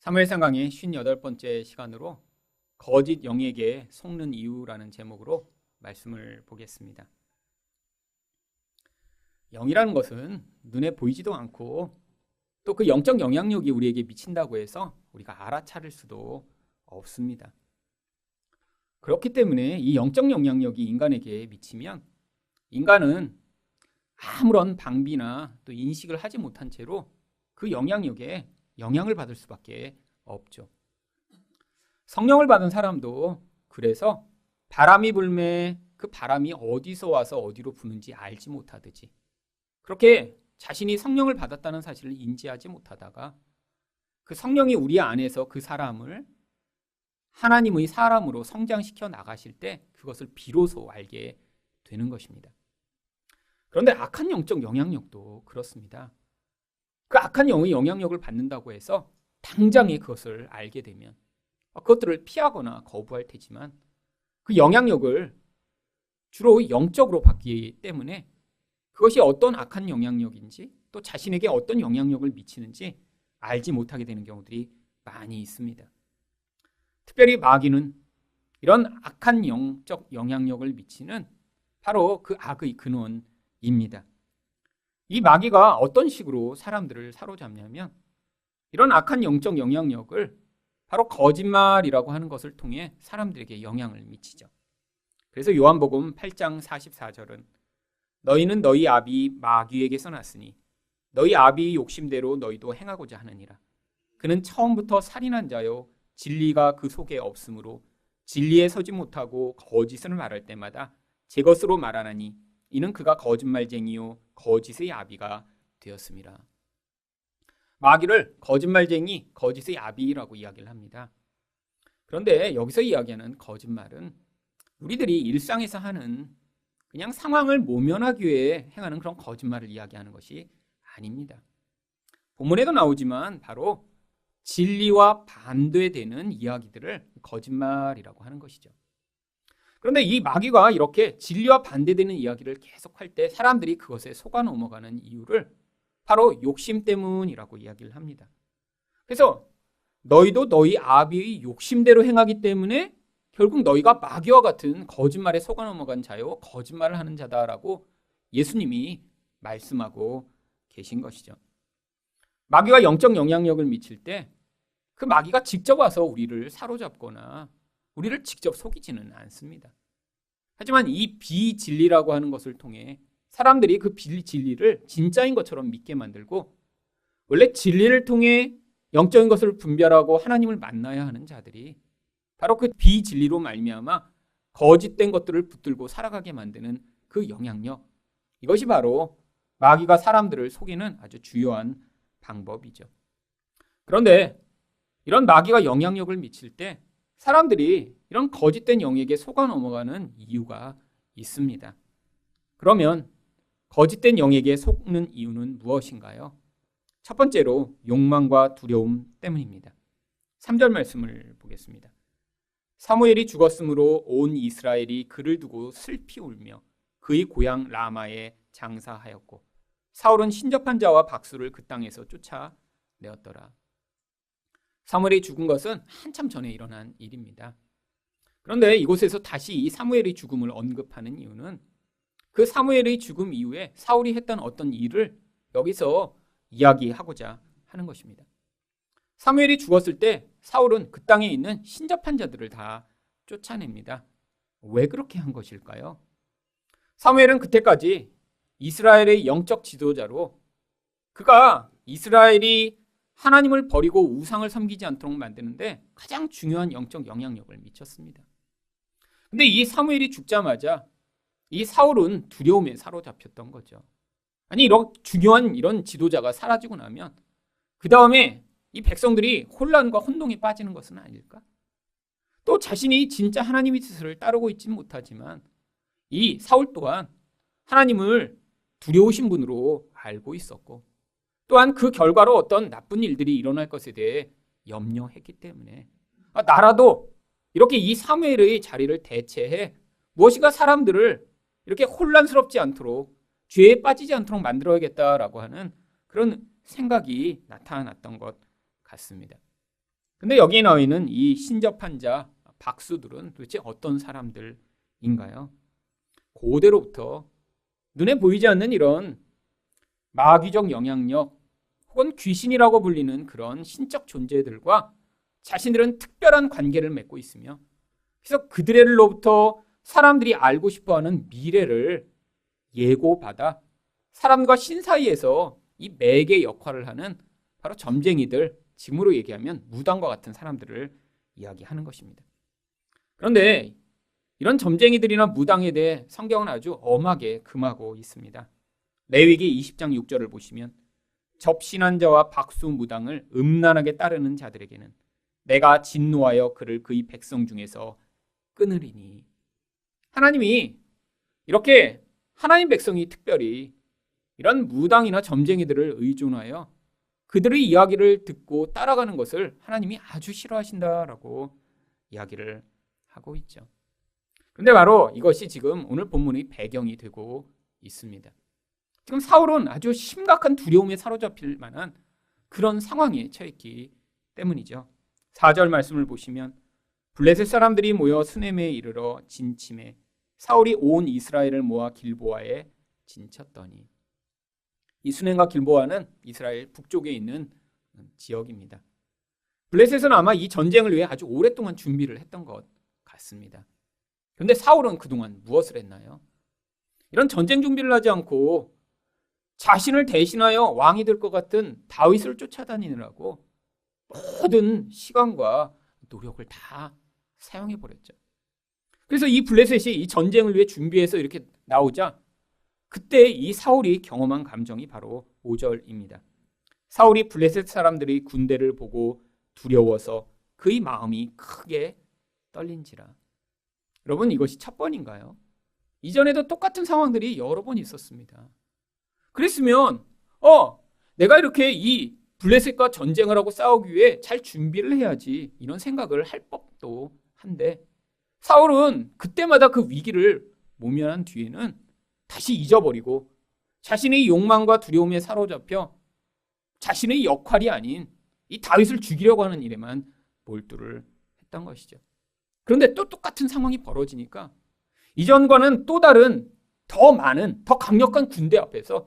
사무엘상 강의 58번째 시간으로 거짓 영에게 속는 이유라는 제목으로 말씀을 보겠습니다. 영이라는 것은 눈에 보이지도 않고 또 그 영적 영향력이 우리에게 미친다고 해서 우리가 알아차릴 수도 없습니다. 그렇기 때문에 이 영적 영향력이 인간에게 미치면 인간은 아무런 방비나 또 인식을 하지 못한 채로 그 영향력에 영향을 받을 수밖에 없죠. 성령을 받은 사람도 그래서 바람이 불매 그 바람이 어디서 와서 어디로 부는지 알지 못하듯이 그렇게 자신이 성령을 받았다는 사실을 인지하지 못하다가 그 성령이 우리 안에서 그 사람을 하나님의 사람으로 성장시켜 나가실 때 그것을 비로소 알게 되는 것입니다. 그런데 악한 영적 영향력도 그렇습니다. 그 악한 영의 영향력을 받는다고 해서 당장에 그것을 알게 되면 그것들을 피하거나 거부할 테지만 그 영향력을 주로 영적으로 받기 때문에 그것이 어떤 악한 영향력인지 또 자신에게 어떤 영향력을 미치는지 알지 못하게 되는 경우들이 많이 있습니다. 특별히 마귀는 이런 악한 영적 영향력을 미치는 바로 그 악의 근원입니다. 이 마귀가 어떤 식으로 사람들을 사로잡냐면 이런 악한 영적 영향력을 바로 거짓말이라고 하는 것을 통해 사람들에게 영향을 미치죠. 그래서 요한복음 8장 44절은 너희는 너희 아비 마귀에게서 났으니 너희 아비의 욕심대로 너희도 행하고자 하느니라. 그는 처음부터 살인한 자요 진리가 그 속에 없으므로 진리에 서지 못하고 거짓을 말할 때마다 제 것으로 말하나니 이는 그가 거짓말쟁이요 거짓의 아비가 되었습니다. 마귀를 거짓말쟁이, 거짓의 아비라고 이야기를 합니다. 그런데 여기서 이야기하는 거짓말은 우리들이 일상에서 하는 그냥 상황을 모면하기 위해 행하는 그런 거짓말을 이야기하는 것이 아닙니다. 본문에도 나오지만 바로 진리와 반대되는 이야기들을 거짓말이라고 하는 것이죠. 그런데 이 마귀가 이렇게 진리와 반대되는 이야기를 계속할 때 사람들이 그것에 속아 넘어가는 이유를 바로 욕심 때문이라고 이야기를 합니다. 그래서 너희도 너희 아비의 욕심대로 행하기 때문에 결국 너희가 마귀와 같은 거짓말에 속아 넘어간 자요 거짓말을 하는 자다라고 예수님이 말씀하고 계신 것이죠. 마귀가 영적 영향력을 미칠 때 그 마귀가 직접 와서 우리를 사로잡거나 우리를 직접 속이지는 않습니다. 하지만 이 비진리라고 하는 것을 통해 사람들이 그 비진리를 진짜인 것처럼 믿게 만들고 원래 진리를 통해 영적인 것을 분별하고 하나님을 만나야 하는 자들이 바로 그 비진리로 말미암아 거짓된 것들을 붙들고 살아가게 만드는 그 영향력, 이것이 바로 마귀가 사람들을 속이는 아주 주요한 방법이죠. 그런데 이런 마귀가 영향력을 미칠 때 사람들이 이런 거짓된 영에게 속아 넘어가는 이유가 있습니다. 그러면 거짓된 영에게 속는 이유는 무엇인가요? 첫 번째로 욕망과 두려움 때문입니다. 3절 말씀을 보겠습니다. 사무엘이 죽었으므로 온 이스라엘이 그를 두고 슬피 울며 그의 고향 라마에 장사하였고 사울은 신접한 자와 박수를 그 땅에서 쫓아내었더라. 사무엘이 죽은 것은 한참 전에 일어난 일입니다. 그런데 이곳에서 다시 이 사무엘의 죽음을 언급하는 이유는 그 사무엘의 죽음 이후에 사울이 했던 어떤 일을 여기서 이야기하고자 하는 것입니다. 사무엘이 죽었을 때 사울은 그 땅에 있는 신접한 자들을 다 쫓아냅니다. 왜 그렇게 한 것일까요? 사무엘은 그때까지 이스라엘의 영적 지도자로 그가 이스라엘이 하나님을 버리고 우상을 섬기지 않도록 만드는데 가장 중요한 영적 영향력을 미쳤습니다. 근데 이 사무엘이 죽자마자 이 사울은 두려움에 사로잡혔던 거죠. 아니 이런 중요한 이런 지도자가 사라지고 나면 그 다음에 이 백성들이 혼란과 혼동에 빠지는 것은 아닐까? 또 자신이 진짜 하나님의 뜻을 따르고 있지는 못하지만 이 사울 또한 하나님을 두려우신 분으로 알고 있었고 또한 그 결과로 어떤 나쁜 일들이 일어날 것에 대해 염려했기 때문에 나라도 이렇게 이 사무엘의 자리를 대체해 무엇인가 사람들을 이렇게 혼란스럽지 않도록 죄에 빠지지 않도록 만들어야겠다라고 하는 그런 생각이 나타났던 것 같습니다. 근데 여기에 나와 있는 이 신접한 자 박수들은 도대체 어떤 사람들인가요? 고대로부터 눈에 보이지 않는 이런 마귀적 영향력 혹은 귀신이라고 불리는 그런 신적 존재들과 자신들은 특별한 관계를 맺고 있으며, 그래서 그들로부터 사람들이 알고 싶어하는 미래를 예고받아 사람과 신 사이에서 이 매개 역할을 하는 바로 점쟁이들, 지금으로 얘기하면 무당과 같은 사람들을 이야기하는 것입니다. 그런데 이런 점쟁이들이나 무당에 대해 성경은 아주 엄하게 금하고 있습니다. 레위기 20장 6절을 보시면 접신한 자와 박수 무당을 음란하게 따르는 자들에게는 내가 진노하여 그를 그의 백성 중에서 끊으리니. 하나님이 이렇게 하나님 백성이 특별히 이런 무당이나 점쟁이들을 의존하여 그들의 이야기를 듣고 따라가는 것을 하나님이 아주 싫어하신다라고 이야기를 하고 있죠. 그런데 바로 이것이 지금 오늘 본문의 배경이 되고 있습니다. 지금 사울은 아주 심각한 두려움에 사로잡힐 만한 그런 상황에 처했기 때문이죠. 4절 말씀을 보시면 블레셋 사람들이 모여 수넴에 이르러 진침해 사울이 온 이스라엘을 모아 길보아에 진쳤더니. 이 수넴과 길보아는 이스라엘 북쪽에 있는 지역입니다. 블레셋은 아마 이 전쟁을 위해 아주 오랫동안 준비를 했던 것 같습니다. 그런데 사울은 그동안 무엇을 했나요? 이런 전쟁 준비를 하지 않고 자신을 대신하여 왕이 될 것 같은 다윗을 쫓아다니느라고 모든 시간과 노력을 다 사용해 버렸죠. 그래서 이 블레셋이 이 전쟁을 위해 준비해서 이렇게 나오자 그때 이 사울이 경험한 감정이 바로 5절입니다. 사울이 블레셋 사람들의 군대를 보고 두려워서 그의 마음이 크게 떨린지라. 여러분, 이것이 첫 번인가요? 이전에도 똑같은 상황들이 여러 번 있었습니다. 그랬으면 내가 이렇게 이 블레셋과 전쟁을 하고 싸우기 위해 잘 준비를 해야지, 이런 생각을 할 법도 한데 사울은 그때마다 그 위기를 모면한 뒤에는 다시 잊어버리고 자신의 욕망과 두려움에 사로잡혀 자신의 역할이 아닌 이 다윗을 죽이려고 하는 일에만 몰두를 했던 것이죠. 그런데 또 똑같은 상황이 벌어지니까 이전과는 또 다른 더 많은 더 강력한 군대 앞에서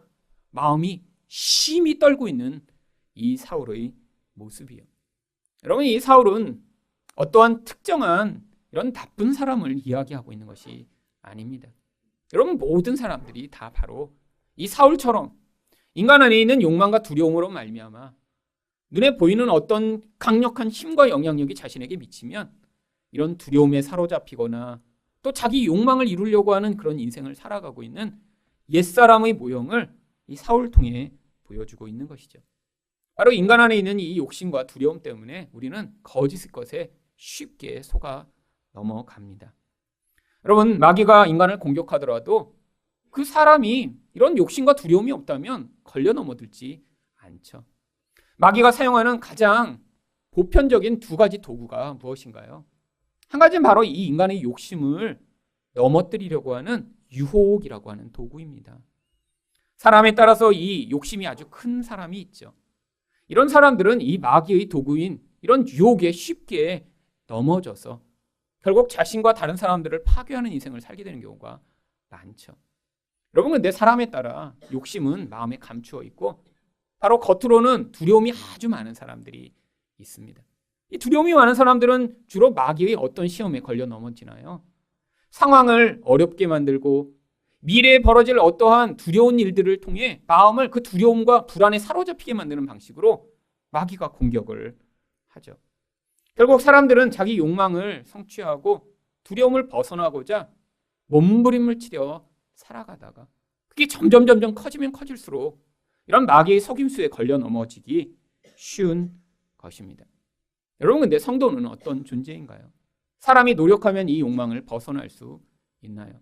마음이 심히 떨고 있는 이 사울의 모습이요. 여러분, 이 사울은 어떠한 특정한 이런 나쁜 사람을 이야기하고 있는 것이 아닙니다. 여러분, 모든 사람들이 다 바로 이 사울처럼 인간 안에 있는 욕망과 두려움으로 말미암아 눈에 보이는 어떤 강력한 힘과 영향력이 자신에게 미치면 이런 두려움에 사로잡히거나 또 자기 욕망을 이루려고 하는 그런 인생을 살아가고 있는 옛사람의 모형을 이 사울 통해 보여주고 있는 것이죠. 바로 인간 안에 있는 이 욕심과 두려움 때문에 우리는 거짓의 것에 쉽게 속아 넘어갑니다. 여러분, 마귀가 인간을 공격하더라도 그 사람이 이런 욕심과 두려움이 없다면 걸려 넘어들지 않죠. 마귀가 사용하는 가장 보편적인 두 가지 도구가 무엇인가요? 한 가지는 바로 이 인간의 욕심을 넘어뜨리려고 하는 유혹이라고 하는 도구입니다. 사람에 따라서 이 욕심이 아주 큰 사람이 있죠. 이런 사람들은 이 마귀의 도구인 이런 유혹에 쉽게 넘어져서 결국 자신과 다른 사람들을 파괴하는 인생을 살게 되는 경우가 많죠. 여러분, 근데 사람에 따라 욕심은 마음에 감추어 있고 바로 겉으로는 두려움이 아주 많은 사람들이 있습니다. 이 두려움이 많은 사람들은 주로 마귀의 어떤 시험에 걸려 넘어지나요? 상황을 어렵게 만들고 미래에 벌어질 어떠한 두려운 일들을 통해 마음을 그 두려움과 불안에 사로잡히게 만드는 방식으로 마귀가 공격을 하죠. 결국 사람들은 자기 욕망을 성취하고 두려움을 벗어나고자 몸부림을 치려 살아가다가 그게 점점 커지면 커질수록 이런 마귀의 속임수에 걸려 넘어지기 쉬운 것입니다. 여러분, 근데 성도는 어떤 존재인가요? 사람이 노력하면 이 욕망을 벗어날 수 있나요?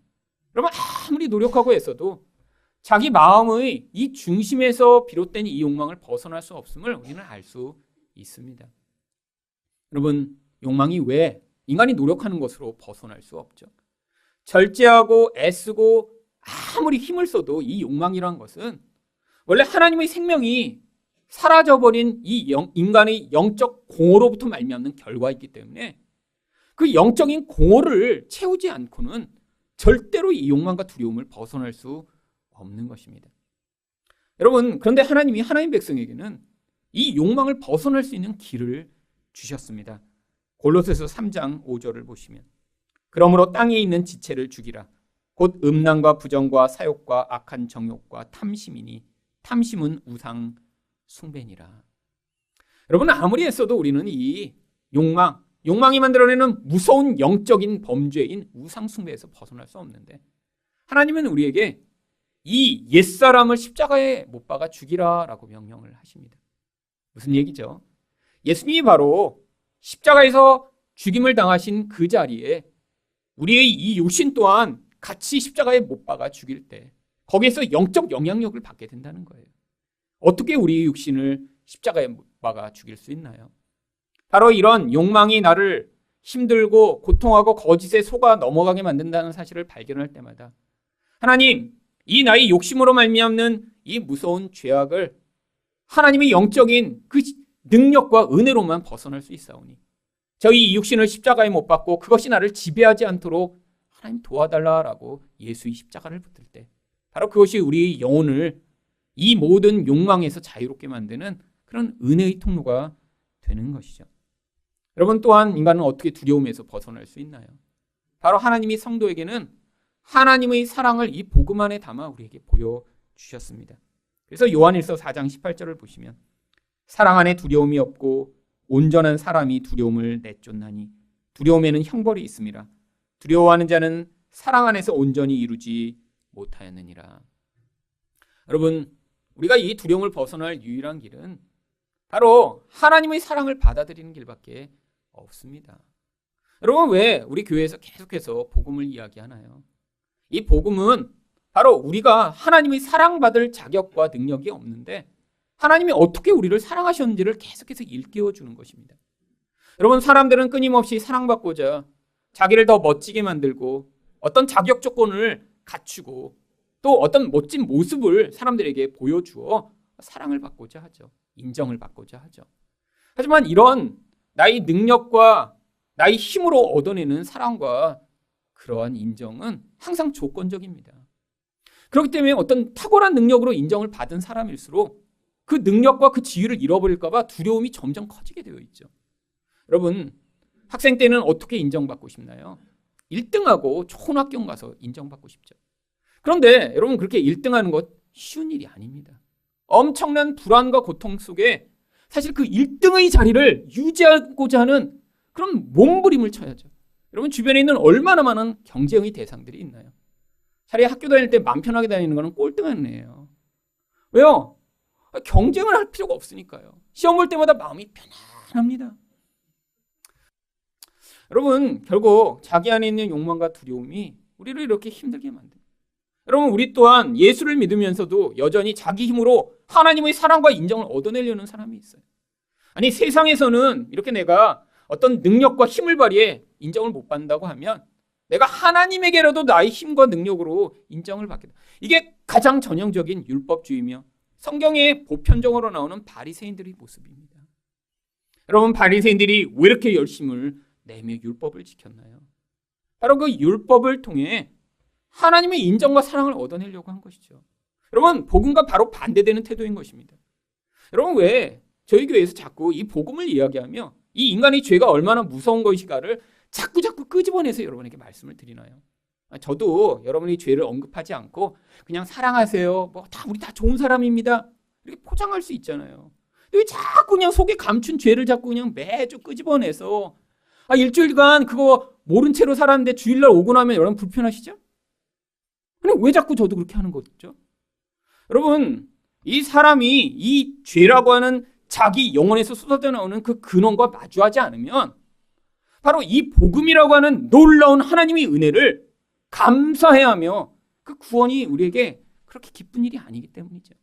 여러분, 아무리 노력하고 했어도 자기 마음의 이 중심에서 비롯된 이 욕망을 벗어날 수 없음을 우리는 알 수 있습니다. 여러분, 욕망이 왜 인간이 노력하는 것으로 벗어날 수 없죠? 절제하고 애쓰고 아무리 힘을 써도 이 욕망이라는 것은 원래 하나님의 생명이 사라져버린 인간의 영적 공허로부터 말미암는 결과이기 때문에 그 영적인 공허를 채우지 않고는 절대로 이 욕망과 두려움을 벗어날 수 없는 것입니다. 여러분, 그런데 하나님이 하나님 백성에게는 이 욕망을 벗어날 수 있는 길을 주셨습니다. 골로새서 3장 5절을 보시면 그러므로 땅에 있는 지체를 죽이라. 곧 음란과 부정과 사욕과 악한 정욕과 탐심이니 탐심은 우상 숭배니라. 여러분, 아무리 했어도 우리는 이 욕망이 만들어내는 무서운 영적인 범죄인 우상 숭배에서 벗어날 수 없는데 하나님은 우리에게 이 옛사람을 십자가에 못 박아 죽이라라고 명령을 하십니다. 무슨 얘기죠? 예수님이 바로 십자가에서 죽임을 당하신 그 자리에 우리의 이 육신 또한 같이 십자가에 못 박아 죽일 때 거기에서 영적 영향력을 받게 된다는 거예요. 어떻게 우리의 육신을 십자가에 못 박아 죽일 수 있나요? 바로 이런 욕망이 나를 힘들고 고통하고 거짓에 속아 넘어가게 만든다는 사실을 발견할 때마다 하나님, 이 나의 욕심으로 말미암는 이 무서운 죄악을 하나님의 영적인 그 능력과 은혜로만 벗어날 수 있사오니 저희 이 육신을 십자가에 못 박고 그것이 나를 지배하지 않도록 하나님 도와달라라고 예수의 십자가를 붙들 때 바로 그것이 우리의 영혼을 이 모든 욕망에서 자유롭게 만드는 그런 은혜의 통로가 되는 것이죠. 여러분, 또한 인간은 어떻게 두려움에서 벗어날 수 있나요? 바로 하나님이 성도에게는 하나님의 사랑을 이 복음 안에 담아 우리에게 보여주셨습니다. 그래서 요한일서 4장 18절을 보시면 사랑 안에 두려움이 없고 온전한 사람이 두려움을 내쫓나니 두려움에는 형벌이 있음이라. 두려워하는 자는 사랑 안에서 온전히 이루지 못하였느니라. 여러분, 우리가 이 두려움을 벗어날 유일한 길은 바로 하나님의 사랑을 받아들이는 길밖에 없습니다. 여러분, 왜 우리 교회에서 계속해서 복음을 이야기하나요? 이 복음은 바로 우리가 하나님의 사랑받을 자격과 능력이 없는데 하나님이 어떻게 우리를 사랑하셨는지를 계속해서 일깨워주는 것입니다. 여러분, 사람들은 끊임없이 사랑받고자 자기를 더 멋지게 만들고 어떤 자격 조건을 갖추고 또 어떤 멋진 모습을 사람들에게 보여주어 사랑을 받고자 하죠. 인정을 받고자 하죠. 하지만 이런 나의 능력과 나의 힘으로 얻어내는 사랑과 그러한 인정은 항상 조건적입니다. 그렇기 때문에 어떤 탁월한 능력으로 인정을 받은 사람일수록 그 능력과 그 지위를 잃어버릴까 봐 두려움이 점점 커지게 되어 있죠. 여러분, 학생 때는 어떻게 인정받고 싶나요? 1등하고 좋은 학교 가서 인정받고 싶죠. 그런데 여러분, 그렇게 1등하는 것 쉬운 일이 아닙니다. 엄청난 불안과 고통 속에 사실 그 1등의 자리를 유지하고자 하는 그런 몸부림을 쳐야죠. 여러분, 주변에 있는 얼마나 많은 경쟁의 대상들이 있나요? 차라리 학교 다닐 때 마음 편하게 다니는 거는 꼴등하는 애예요. 왜요? 경쟁을 할 필요가 없으니까요. 시험 볼 때마다 마음이 편안합니다. 여러분, 결국 자기 안에 있는 욕망과 두려움이 우리를 이렇게 힘들게 만듭니다. 여러분, 우리 또한 예수를 믿으면서도 여전히 자기 힘으로 하나님의 사랑과 인정을 얻어내려는 사람이 있어요. 아니, 세상에서는 이렇게 내가 어떤 능력과 힘을 발휘해 인정을 못 받는다고 하면 내가 하나님에게라도 나의 힘과 능력으로 인정을 받게 돼. 이게 가장 전형적인 율법주의며 성경의 보편적으로 나오는 바리새인들의 모습입니다. 여러분, 바리새인들이 왜 이렇게 열심을 내며 율법을 지켰나요? 바로 그 율법을 통해 하나님의 인정과 사랑을 얻어내려고 한 것이죠. 여러분, 복음과 바로 반대되는 태도인 것입니다. 여러분, 왜 저희 교회에서 자꾸 이 복음을 이야기하며 이 인간의 죄가 얼마나 무서운 것인가를 자꾸 끄집어내서 여러분에게 말씀을 드리나요? 저도 여러분의 죄를 언급하지 않고 그냥 사랑하세요. 우리 다 좋은 사람입니다. 이렇게 포장할 수 있잖아요. 왜 자꾸 그냥 속에 감춘 죄를 자꾸 그냥 매주 끄집어내서 일주일간 그거 모른 채로 살았는데 주일날 오고 나면 여러분 불편하시죠? 근데 왜 자꾸 저도 그렇게 하는 거죠? 여러분, 이 사람이 이 죄라고 하는 자기 영혼에서 쏟아져 나오는 그 근원과 마주하지 않으면 바로 이 복음이라고 하는 놀라운 하나님의 은혜를 감사해야 하며 그 구원이 우리에게 그렇게 기쁜 일이 아니기 때문이죠.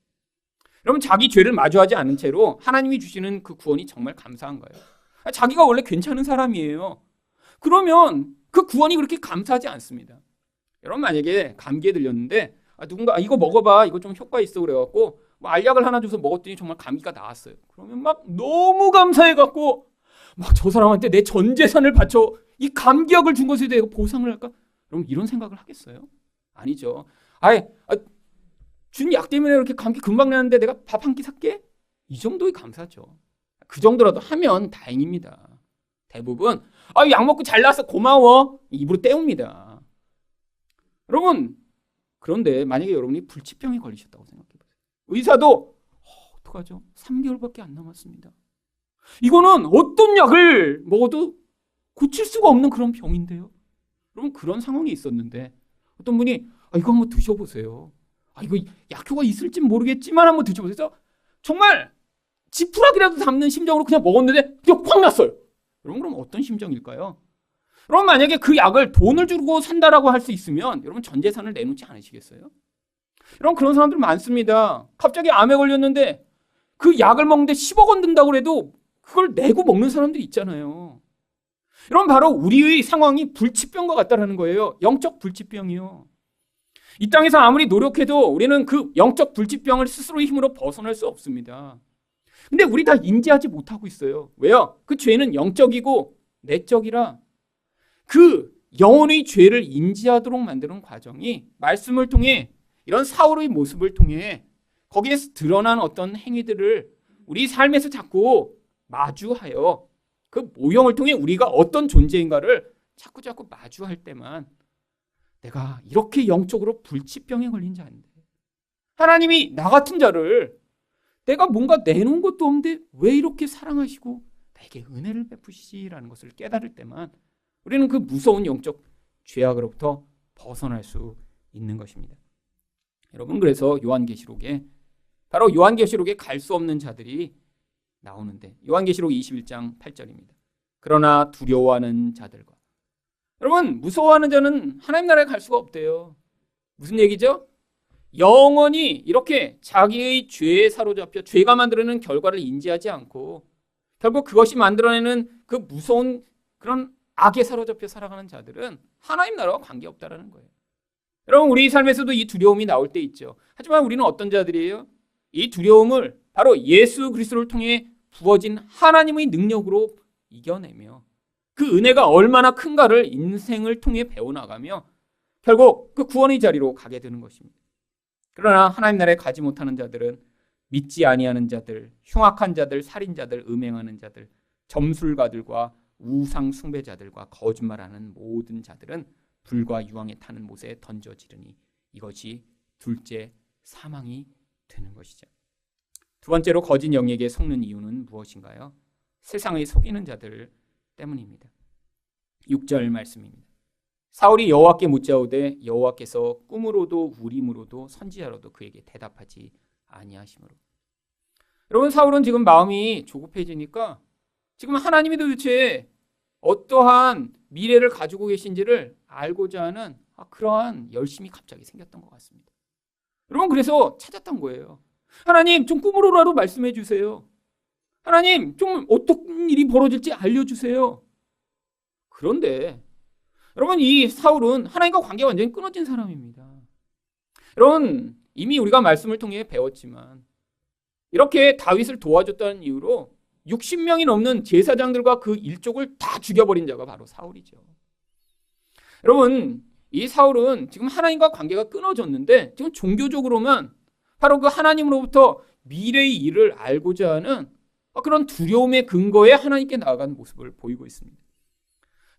여러분, 자기 죄를 마주하지 않은 채로 하나님이 주시는 그 구원이 정말 감사한 거예요. 자기가 원래 괜찮은 사람이에요. 그러면 그 구원이 그렇게 감사하지 않습니다. 여러분, 만약에 감기에 들렸는데 누군가 이거 먹어봐, 이거 좀 효과 있어 그래갖고 뭐 알약을 하나 줘서 먹었더니 정말 감기가 나았어요. 그러면 막 너무 감사해갖고 막 저 사람한테 내 전 재산을 바쳐 이 감기약을 준 것에 대해 보상을 할까? 그럼 이런 생각을 하겠어요? 아니죠. 준 약 때문에 이렇게 감기 금방 나는데 내가 밥 한 끼 살게? 이 정도의 감사죠. 그 정도라도 하면 다행입니다. 대부분 약 먹고 잘 나왔어 고마워 입으로 때웁니다. 여러분 그런데 만약에 여러분이 불치병에 걸리셨다고 생각해보세요. 의사도 어떡하죠? 3개월밖에 안 남았습니다. 이거는 어떤 약을 먹어도 고칠 수가 없는 그런 병인데요. 여러분 그런 상황이 있었는데 어떤 분이 이거 한번 드셔보세요. 이거 약효가 있을지 모르겠지만 한번 드셔보세요. 정말 지푸라기라도 담는 심정으로 그냥 먹었는데 그냥 확 났어요. 여러분 그럼 어떤 심정일까요? 그럼 만약에 그 약을 돈을 주고 산다라고 할 수 있으면 여러분 전 재산을 내놓지 않으시겠어요? 여러분 그런 사람들 많습니다. 갑자기 암에 걸렸는데 그 약을 먹는데 10억 원 든다고 해도 그걸 내고 먹는 사람들이 있잖아요. 여러분 바로 우리의 상황이 불치병과 같다라는 거예요. 영적 불치병이요. 이 땅에서 아무리 노력해도 우리는 그 영적 불치병을 스스로의 힘으로 벗어날 수 없습니다. 근데 우리 다 인지하지 못하고 있어요. 왜요? 그 죄는 영적이고 내적이라 그 영혼의 죄를 인지하도록 만드는 과정이 말씀을 통해 이런 사울의 모습을 통해 거기에서 드러난 어떤 행위들을 우리 삶에서 자꾸 마주하여 그 모형을 통해 우리가 어떤 존재인가를 자꾸 마주할 때만 내가 이렇게 영적으로 불치병에 걸린 자인데 하나님이 나 같은 자를 내가 뭔가 내놓은 것도 없는데 왜 이렇게 사랑하시고 나에게 은혜를 베푸시라는 것을 깨달을 때만 우리는 그 무서운 영적 죄악으로부터 벗어날 수 있는 것입니다. 여러분 그래서 요한계시록에 바로 요한계시록에 갈 수 없는 자들이 나오는데 요한계시록 21장 8절입니다. 그러나 두려워하는 자들과 여러분 무서워하는 자는 하나님 나라에 갈 수가 없대요. 무슨 얘기죠? 영원히 이렇게 자기의 죄에 사로잡혀 죄가 만들어내는 결과를 인지하지 않고 결국 그것이 만들어내는 그 무서운 그런 악에 사로잡혀 살아가는 자들은 하나님 나라와 관계없다라는 거예요. 여러분 우리 삶에서도 이 두려움이 나올 때 있죠. 하지만 우리는 어떤 자들이에요? 이 두려움을 바로 예수 그리스도를 통해 부어진 하나님의 능력으로 이겨내며 그 은혜가 얼마나 큰가를 인생을 통해 배워나가며 결국 그 구원의 자리로 가게 되는 것입니다. 그러나 하나님 나라에 가지 못하는 자들은 믿지 아니하는 자들, 흉악한 자들, 살인자들, 음행하는 자들, 점술가들과 우상 숭배자들과 거짓말하는 모든 자들은 불과 유황에 타는 못에 던져지르니 이것이 둘째 사망이 되는 것이죠. 두 번째로 거짓 영에게 속는 이유는 무엇인가요? 세상의 속이는 자들 때문입니다. 6절 말씀입니다. 사울이 여호와께 묻자오되 여호와께서 꿈으로도 우림으로도 선지자로도 그에게 대답하지 아니하시므로. 여러분 사울은 지금 마음이 조급해지니까 지금 하나님이 도대체 어떠한 미래를 가지고 계신지를 알고자 하는 그러한 열심이 갑자기 생겼던 것 같습니다. 여러분 그래서 찾았던 거예요. 하나님 좀 꿈으로라도 말씀해 주세요. 하나님 좀 어떤 일이 벌어질지 알려주세요. 그런데 여러분 이 사울은 하나님과 관계가 완전히 끊어진 사람입니다. 여러분 이미 우리가 말씀을 통해 배웠지만 이렇게 다윗을 도와줬다는 이유로 60명이 넘는 제사장들과 그 일족을 다 죽여버린 자가 바로 사울이죠. 여러분 이 사울은 지금 하나님과 관계가 끊어졌는데 지금 종교적으로만 바로 그 하나님으로부터 미래의 일을 알고자 하는 그런 두려움의 근거에 하나님께 나아가는 모습을 보이고 있습니다.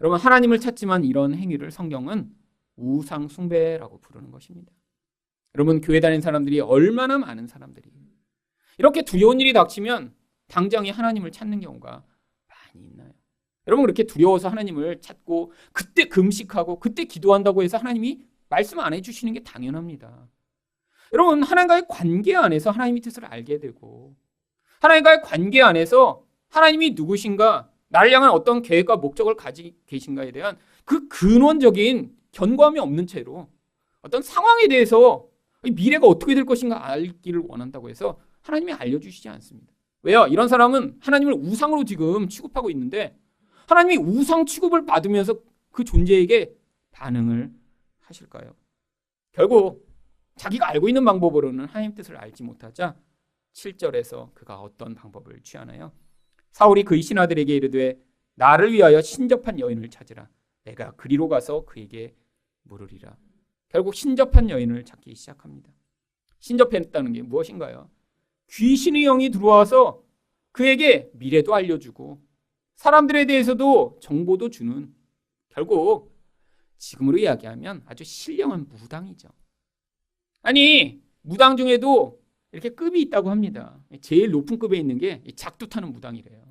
여러분 하나님을 찾지만 이런 행위를 성경은 우상 숭배라고 부르는 것입니다. 여러분 교회 다니는 사람들이 얼마나 많은 사람들이 이렇게 두려운 일이 닥치면 당장에 하나님을 찾는 경우가 많이 있나요? 여러분 그렇게 두려워서 하나님을 찾고 그때 금식하고 그때 기도한다고 해서 하나님이 말씀 안 해주시는 게 당연합니다. 여러분 하나님과의 관계 안에서 하나님의 뜻을 알게 되고 하나님과의 관계 안에서 하나님이 누구신가 나를 향한 어떤 계획과 목적을 가지고 계신가에 대한 그 근원적인 견고함이 없는 채로 어떤 상황에 대해서 미래가 어떻게 될 것인가 알기를 원한다고 해서 하나님이 알려주시지 않습니다. 왜요? 이런 사람은 하나님을 우상으로 지금 취급하고 있는데 하나님이 우상 취급을 받으면서 그 존재에게 반응을 하실까요? 결국 자기가 알고 있는 방법으로는 하나님 뜻을 알지 못하자 7절에서 그가 어떤 방법을 취하나요? 사울이 그의 신하들에게 이르되 나를 위하여 신접한 여인을 찾으라. 내가 그리로 가서 그에게 물으리라. 결국 신접한 여인을 찾기 시작합니다. 신접했다는 게 무엇인가요? 귀신의 영이 들어와서 그에게 미래도 알려주고 사람들에 대해서도 정보도 주는, 결국 지금으로 이야기하면 아주 신령한 무당이죠. 아니, 무당 중에도 이렇게 급이 있다고 합니다. 제일 높은 급에 있는 게 작두 타는 무당이래요.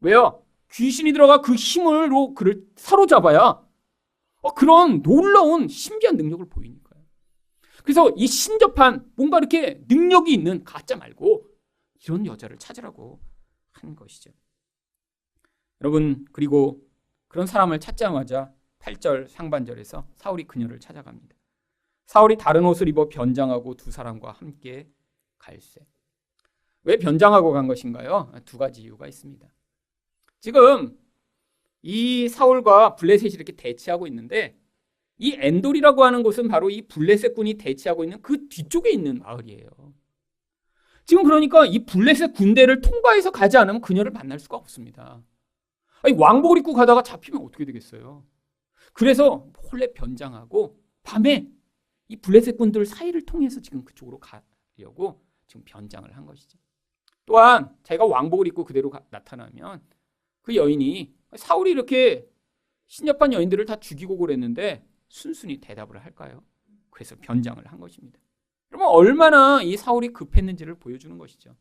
왜요? 귀신이 들어가 그 힘으로 그를 사로잡아야 그런 놀라운 신비한 능력을 보이니까요. 그래서 이 신접한 뭔가 이렇게 능력이 있는 가짜 말고 이런 여자를 찾으라고 하는 것이죠. 여러분, 그리고 그런 사람을 찾자마자 8절 상반절에서 사울이 그녀를 찾아갑니다. 사울이 다른 옷을 입어 변장하고 두 사람과 함께 갈새. 왜 변장하고 간 것인가요? 두 가지 이유가 있습니다. 지금 이 사울과 블레셋이 이렇게 대치하고 있는데 이 엔돌이라고 하는 곳은 바로 이 블레셋군이 대치하고 있는 그 뒤쪽에 있는 마을이에요. 지금 그러니까 이 블레셋 군대를 통과해서 가지 않으면 그녀를 만날 수가 없습니다. 아니, 왕복을 입고 가다가 잡히면 어떻게 되겠어요? 그래서 몰래 변장하고 밤에 이 블레셋 군들 사이를 통해서 지금 그쪽으로 가려고 지금 변장을 한 것이죠. 또한 자기가 왕복을 입고 그대로 나타나면 그 여인이 사울이 이렇게 신접한 여인들을 다 죽이고 그랬는데 순순히 대답을 할까요? 그래서 변장을 한 것입니다. 그러면 얼마나 이 사울이 급했는지를 보여주는 것이죠.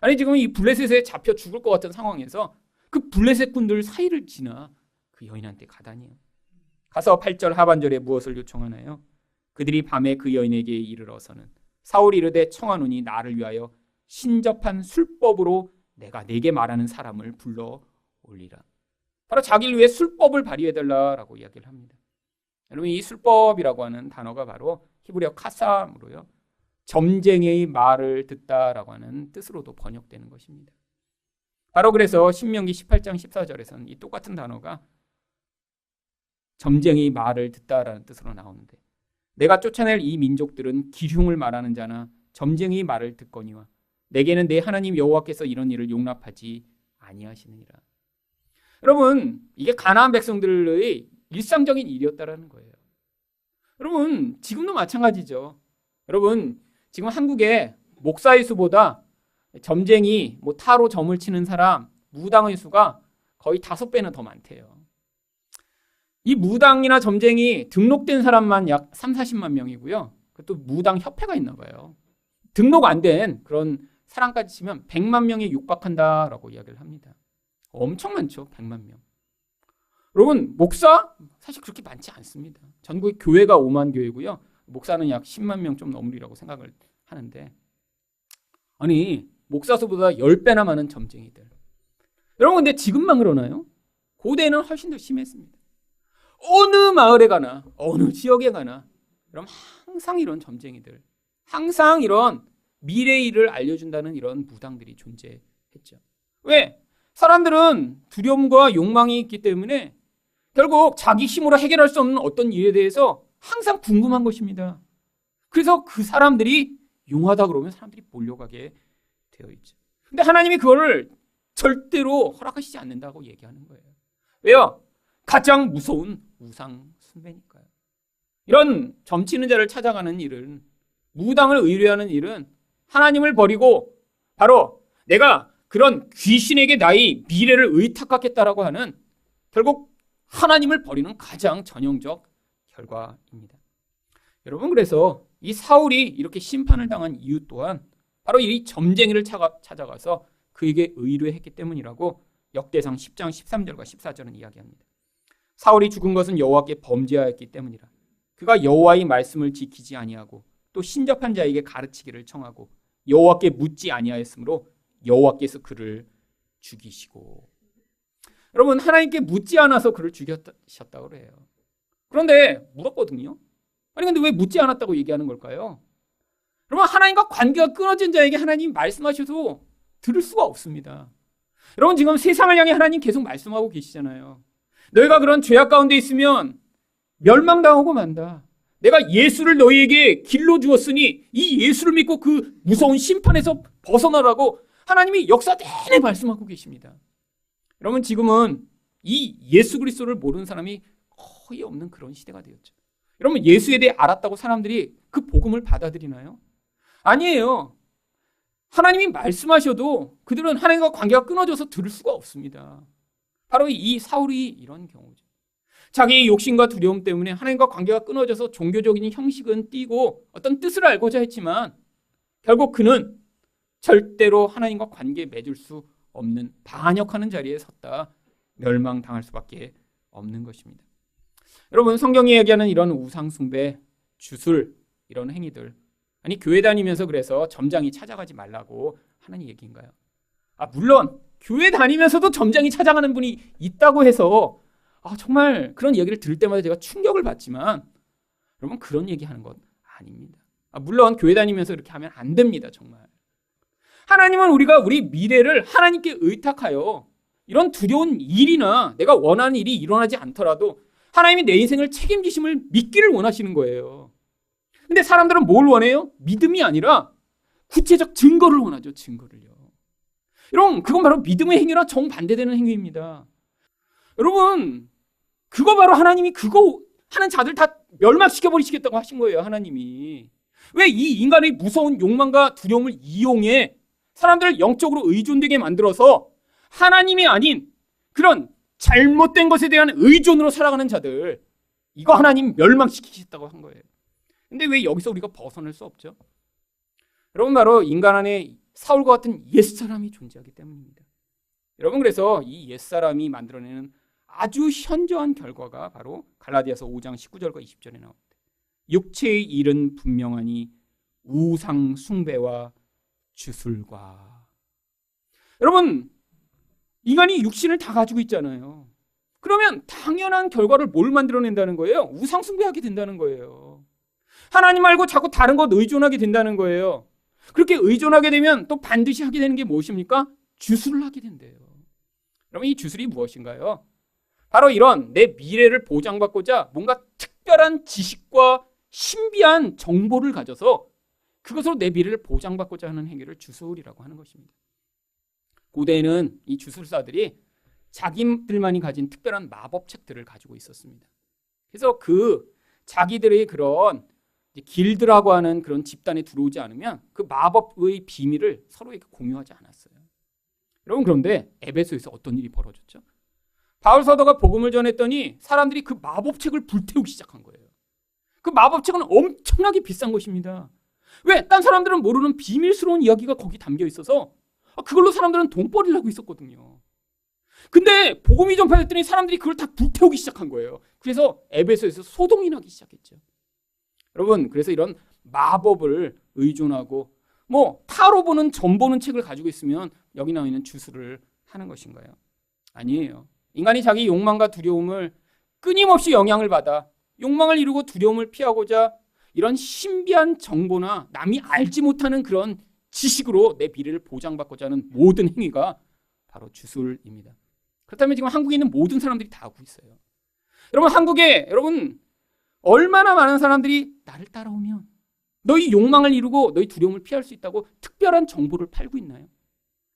아니, 지금 이 블레셋에 잡혀 죽을 것 같은 상황에서 그 블레셋 군들 사이를 지나 그 여인한테 가다니요. 가서 8절 하반절에 무엇을 요청하나요? 그들이 밤에 그 여인에게 이르러서는 사울이 이르되 청하노니 나를 위하여 신접한 술법으로 내가 네게 말하는 사람을 불러 올리라. 바로 자기를 위해 술법을 발휘해달라라고 이야기를 합니다. 여러분, 이 술법이라고 하는 단어가 바로 히브리어 카삼으로요, 점쟁이의 말을 듣다라고 하는 뜻으로도 번역되는 것입니다. 바로 그래서 신명기 18장 14절에서는 이 똑같은 단어가 점쟁이의 말을 듣다라는 뜻으로 나오는데, 내가 쫓아낼 이 민족들은 기흉을 말하는 자나 점쟁이의 말을 듣거니와 내게는 내 하나님 여호와께서 이런 일을 용납하지 아니하시느니라. 여러분, 이게 가나안 백성들의 일상적인 일이었다라는 거예요. 여러분, 지금도 마찬가지죠. 여러분, 지금 한국에 목사의 수보다 점쟁이, 타로 점을 치는 사람, 무당의 수가 거의 5배는 더 많대요. 이 무당이나 점쟁이 등록된 사람만 약 3, 40만 명이고요. 또 무당 협회가 있나 봐요. 등록 안 된 그런 사람까지 치면 100만 명에 육박한다라고 이야기를 합니다. 엄청 많죠, 100만 명. 여러분, 목사? 사실 그렇게 많지 않습니다. 전국에 교회가 5만 교회고요. 목사는 약 10만 명 좀 넘으리라고 생각을 하는데, 아니, 목사 수보다 10배나 많은 점쟁이들. 여러분, 근데 지금만 그러나요? 고대에는 훨씬 더 심했습니다. 어느 마을에 가나, 어느 지역에 가나, 여러분, 항상 이런 점쟁이들, 항상 이런 미래의 일을 알려준다는 이런 무당들이 존재했죠. 왜? 사람들은 두려움과 욕망이 있기 때문에 결국 자기 힘으로 해결할 수 없는 어떤 일에 대해서 항상 궁금한 것입니다. 그래서 그 사람들이 용하다 그러면 사람들이 몰려가게 되어 있죠. 근데 하나님이 그거를 절대로 허락하시지 않는다고 얘기하는 거예요. 왜요? 가장 무서운 우상 숭배니까요. 이런 점치는 자를 찾아가는 일은, 무당을 의뢰하는 일은 하나님을 버리고 바로 내가 그런 귀신에게 나의 미래를 의탁하겠다라고 하는, 결국 하나님을 버리는 가장 전형적 결과입니다. 여러분, 그래서 이 사울이 이렇게 심판을 당한 이유 또한 바로 이 점쟁이를 찾아가서 그에게 의뢰했기 때문이라고 역대상 10장 13절과 14절은 이야기합니다. 사울이 죽은 것은 여호와께 범죄하였기 때문이라. 그가 여호와의 말씀을 지키지 아니하고 또 신접한 자에게 가르치기를 청하고 여호와께 묻지 아니하였으므로 여호와께서 그를 죽이시고. 여러분, 하나님께 묻지 않아서 그를 죽이셨다고 그래요. 그런데 물었거든요. 아니, 근데 왜 묻지 않았다고 얘기하는 걸까요? 여러분, 하나님과 관계가 끊어진 자에게 하나님이 말씀하셔도 들을 수가 없습니다. 여러분, 지금 세상을 향해 하나님 계속 말씀하고 계시잖아요. 너희가 그런 죄악 가운데 있으면 멸망당하고 만다. 내가 예수를 너희에게 길로 주었으니 이 예수를 믿고 그 무서운 심판에서 벗어나라고 하나님이 역사 내내 말씀하고 계십니다. 여러분, 지금은 이 예수 그리스도를 모르는 사람이 거의 없는 그런 시대가 되었죠. 여러분, 예수에 대해 알았다고 사람들이 그 복음을 받아들이나요? 아니에요. 하나님이 말씀하셔도 그들은 하나님과 관계가 끊어져서 들을 수가 없습니다. 바로 이 사울이 이런 경우죠. 자기의 욕심과 두려움 때문에 하나님과 관계가 끊어져서 종교적인 형식은 띄고 어떤 뜻을 알고자 했지만 결국 그는 절대로 하나님과 관계 맺을 수 없는 반역하는 자리에 섰다 멸망당할 수밖에 없는 것입니다. 여러분, 성경이 얘기하는 이런 우상숭배, 주술, 이런 행위들, 아니 교회 다니면서 그래서 점장이 찾아가지 말라고 하는 얘기인가요? 물론 교회 다니면서도 점장이 찾아가는 분이 있다고 해서 정말 그런 얘기를 들을 때마다 제가 충격을 받지만 여러분, 그런 얘기하는 건 아닙니다. 물론 교회 다니면서 이렇게 하면 안 됩니다. 정말 하나님은 우리가 우리 미래를 하나님께 의탁하여 이런 두려운 일이나 내가 원하는 일이 일어나지 않더라도 하나님이 내 인생을 책임지심을 믿기를 원하시는 거예요. 근데 사람들은 뭘 원해요? 믿음이 아니라 구체적 증거를 원하죠. 증거를요. 여러분, 그건 바로 믿음의 행위랑 정반대되는 행위입니다. 여러분, 그거 바로 하나님이 그거 하는 자들 다 멸망시켜버리시겠다고 하신 거예요. 하나님이. 왜 이 인간의 무서운 욕망과 두려움을 이용해 사람들을 영적으로 의존되게 만들어서 하나님이 아닌 그런 잘못된 것에 대한 의존으로 살아가는 자들, 이거 하나님 멸망시키겠다고 한 거예요. 근데 왜 여기서 우리가 벗어날 수 없죠? 여러분, 바로 인간 안에 사울과 같은 옛사람이 존재하기 때문입니다. 여러분, 그래서 이 옛사람이 만들어내는 아주 현저한 결과가 바로 갈라디아서 5장 19절과 20절에 나옵니다. 육체의 일은 분명하니 우상 숭배와 주술과. 여러분, 인간이 육신을 다 가지고 있잖아요. 그러면 당연한 결과를 뭘 만들어낸다는 거예요? 우상 숭배하게 된다는 거예요. 하나님 말고 자꾸 다른 것 의존하게 된다는 거예요. 그렇게 의존하게 되면 또 반드시 하게 되는 게 무엇입니까? 주술을 하게 된대요. 여러분, 이 주술이 무엇인가요? 바로 이런 내 미래를 보장받고자 뭔가 특별한 지식과 신비한 정보를 가져서 그것으로 내 미래를 보장받고자 하는 행위를 주술이라고 하는 것입니다. 고대에는 이 주술사들이 자기들만이 가진 특별한 마법책들을 가지고 있었습니다. 그래서 그 자기들의 그런 길드라고 하는 그런 집단에 들어오지 않으면 그 마법의 비밀을 서로에게 공유하지 않았어요. 여러분, 그런데 에베소에서 어떤 일이 벌어졌죠? 바울 사도가 복음을 전했더니 사람들이 그 마법책을 불태우기 시작한 거예요. 그 마법책은 엄청나게 비싼 것입니다. 왜? 딴 사람들은 모르는 비밀스러운 이야기가 거기 담겨 있어서 그걸로 사람들은 돈벌이를 하고 있었거든요. 근데 복음이 전파됐더니 사람들이 그걸 다 불태우기 시작한 거예요. 그래서 에베소에서 소동이 나기 시작했죠. 여러분, 그래서 이런 마법을 의존하고 타로 보는 점 보는 책을 가지고 있으면 여기 나와 있는 주술을 하는 것인가요? 아니에요. 인간이 자기 욕망과 두려움을 끊임없이 영향을 받아 욕망을 이루고 두려움을 피하고자 이런 신비한 정보나 남이 알지 못하는 그런 지식으로 내 미래를 보장받고자 하는 모든 행위가 바로 주술입니다. 그렇다면 지금 한국에 있는 모든 사람들이 다 하고 있어요. 여러분, 한국에 얼마나 많은 사람들이 나를 따라오면 너희 욕망을 이루고 너희 두려움을 피할 수 있다고 특별한 정보를 팔고 있나요?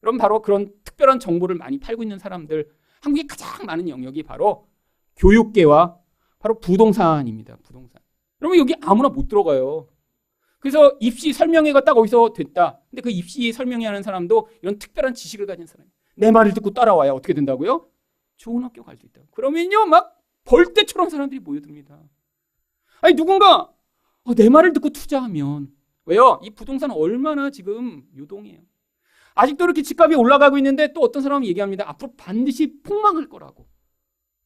여러분, 바로 그런 특별한 정보를 많이 팔고 있는 사람들, 한국에 가장 많은 영역이 바로 교육계와 바로 부동산입니다. 부동산. 여러분, 여기 아무나 못 들어가요. 그래서 입시 설명회가 딱 어디서 됐다. 근데 그 입시 설명회 하는 사람도 이런 특별한 지식을 가진 사람이에요. 내 말을 듣고 따라와야 어떻게 된다고요? 좋은 학교 갈 수 있다. 그러면요, 막 벌떼처럼 사람들이 모여듭니다. 아니, 누군가 내 말을 듣고 투자하면, 왜요? 이 부동산 얼마나 지금 유동해요. 아직도 이렇게 집값이 올라가고 있는데 또 어떤 사람이 얘기합니다. 앞으로 반드시 폭망할 거라고.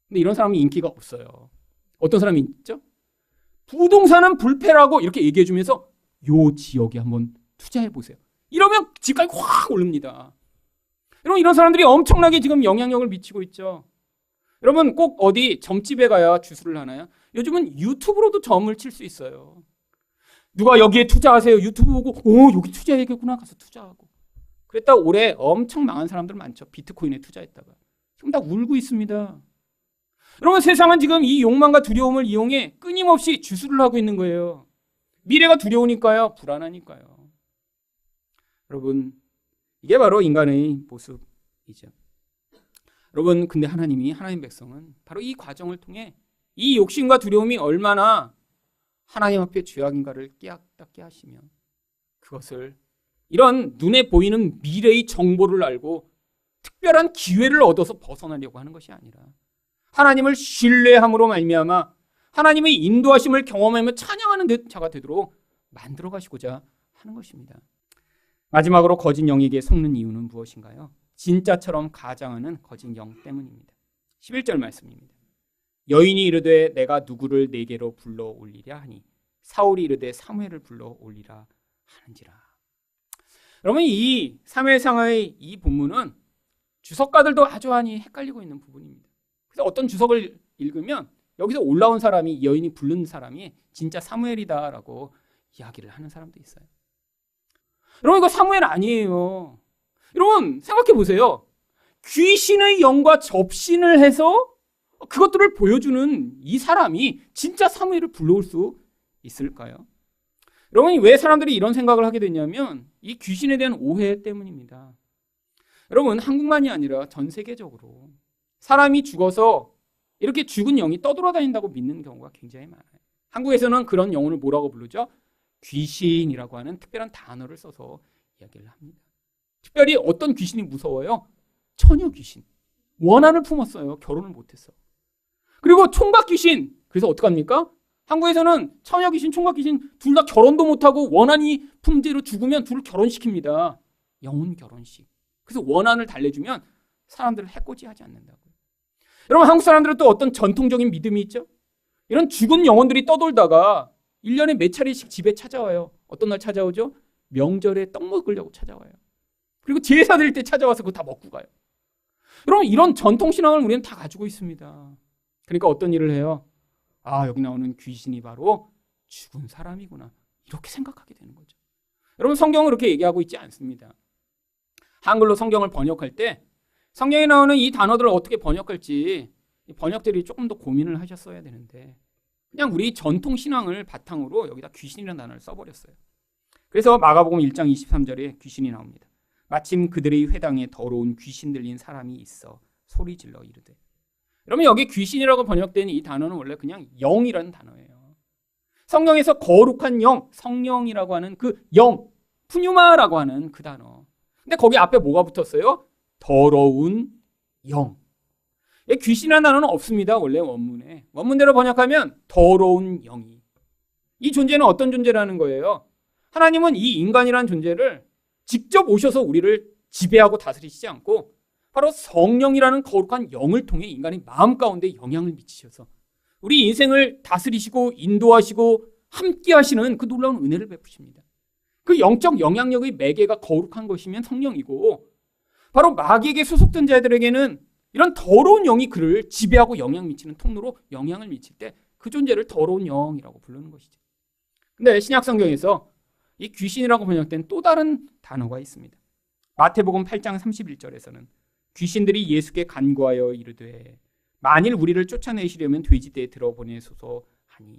근데 이런 사람이 인기가 없어요. 어떤 사람이 있죠? 부동산은 불패라고 이렇게 얘기해 주면서 요 지역에 한번 투자해 보세요. 이러면 집값이 확 오릅니다. 여러분, 이런 사람들이 엄청나게 지금 영향력을 미치고 있죠. 여러분, 꼭 어디 점집에 가야 주술을 하나요? 요즘은 유튜브로도 점을 칠 수 있어요. 누가 여기에 투자하세요. 유튜브 보고 여기 투자해야겠구나 가서 투자하고. 그랬다가 올해 엄청 망한 사람들 많죠. 비트코인에 투자했다가. 지금 다 울고 있습니다. 여러분, 세상은 지금 이 욕망과 두려움을 이용해 끊임없이 주술을 하고 있는 거예요. 미래가 두려우니까요. 불안하니까요. 여러분, 이게 바로 인간의 모습이죠. 여러분, 근데 하나님 백성은 바로 이 과정을 통해 이 욕심과 두려움이 얼마나 하나님 앞에 죄악인가를 깨닫게 하시며 그것을 이런 눈에 보이는 미래의 정보를 알고 특별한 기회를 얻어서 벗어나려고 하는 것이 아니라 하나님을 신뢰함으로 말미암아 하나님의 인도하심을 경험하며 찬양하는 자가 되도록 만들어 가시고자 하는 것입니다. 마지막으로 거짓 영에게 속는 이유는 무엇인가요? 진짜처럼 가장하는 거짓 영 때문입니다. 11절 말씀입니다. 여인이 이르되 내가 누구를 내게로 불러 올리랴 하니 사울이 이르되 사무엘을 불러 올리라 하는지라. 여러분, 이 사무엘상의 이 본문은 주석가들도 아주 많이 헷갈리고 있는 부분입니다. 그래서 어떤 주석을 읽으면 여기서 올라온 사람이, 여인이 부른 사람이 진짜 사무엘이다라고 이야기를 하는 사람도 있어요. 여러분, 이거 사무엘 아니에요. 여러분, 생각해 보세요. 귀신의 영과 접신을 해서 그것들을 보여주는 이 사람이 진짜 사무엘을 불러올 수 있을까요? 여러분, 왜 사람들이 이런 생각을 하게 되냐면 이 귀신에 대한 오해 때문입니다. 여러분, 한국만이 아니라 전 세계적으로 사람이 죽어서 이렇게 죽은 영이 떠돌아다닌다고 믿는 경우가 굉장히 많아요. 한국에서는 그런 영혼을 뭐라고 부르죠? 귀신이라고 하는 특별한 단어를 써서 이야기를 합니다. 특별히 어떤 귀신이 무서워요? 처녀 귀신. 원한을 품었어요. 결혼을 못했어. 그리고 총각 귀신. 그래서 어떡합니까? 한국에서는 처녀 귀신, 총각 귀신 둘 다 결혼도 못하고 원한이 품제로 죽으면 둘을 결혼시킵니다. 영혼 결혼식. 그래서 원한을 달래주면 사람들을 해코지하지 않는다고요. 여러분, 한국 사람들은 또 어떤 전통적인 믿음이 있죠? 이런 죽은 영혼들이 떠돌다가 1년에 몇 차례씩 집에 찾아와요. 어떤 날 찾아오죠? 명절에 떡 먹으려고 찾아와요. 그리고 제사 드릴 때 찾아와서 그거 다 먹고 가요. 여러분, 이런 전통신앙을 우리는 다 가지고 있습니다. 그러니까 어떤 일을 해요? 아, 여기 나오는 귀신이 바로 죽은 사람이구나. 이렇게 생각하게 되는 거죠. 여러분, 성경은 그렇게 얘기하고 있지 않습니다. 한글로 성경을 번역할 때 성경에 나오는 이 단어들을 어떻게 번역할지 번역들이 조금 더 고민을 하셨어야 되는데 그냥 우리 전통신앙을 바탕으로 여기다 귀신이라는 단어를 써버렸어요. 그래서 마가복음 1장 23절에 귀신이 나옵니다. 마침 그들의 회당에 더러운 귀신 들린 사람이 있어 소리 질러 이르되. 여러분, 여기 귀신이라고 번역된 이 단어는 원래 그냥 영이라는 단어예요. 성경에서 거룩한 영, 성령이라고 하는 그 영, 푸뉴마라고 하는 그 단어. 근데 거기 앞에 뭐가 붙었어요? 더러운 영. 귀신이라는 단어는 없습니다. 원래 원문에. 원문대로 번역하면 더러운 영이. 이 존재는 어떤 존재라는 거예요? 하나님은 이 인간이라는 존재를 직접 오셔서 우리를 지배하고 다스리시지 않고 바로 성령이라는 거룩한 영을 통해 인간의 마음 가운데 영향을 미치셔서 우리 인생을 다스리시고 인도하시고 함께 하시는 그 놀라운 은혜를 베푸십니다. 그 영적 영향력의 매개가 거룩한 것이면 성령이고 바로 마귀에게 소속된 자들에게는 이런 더러운 영이 그를 지배하고 영향 미치는 통로로 영향을 미칠 때 그 존재를 더러운 영이라고 부르는 것이죠. 근데 신약 성경에서 이 귀신이라고 번역된 또 다른 단어가 있습니다. 마태복음 8장 31절에서는 귀신들이 예수께 간구하여 이르되 만일 우리를 쫓아내시려면 돼지떼에 들어보내소서 하니.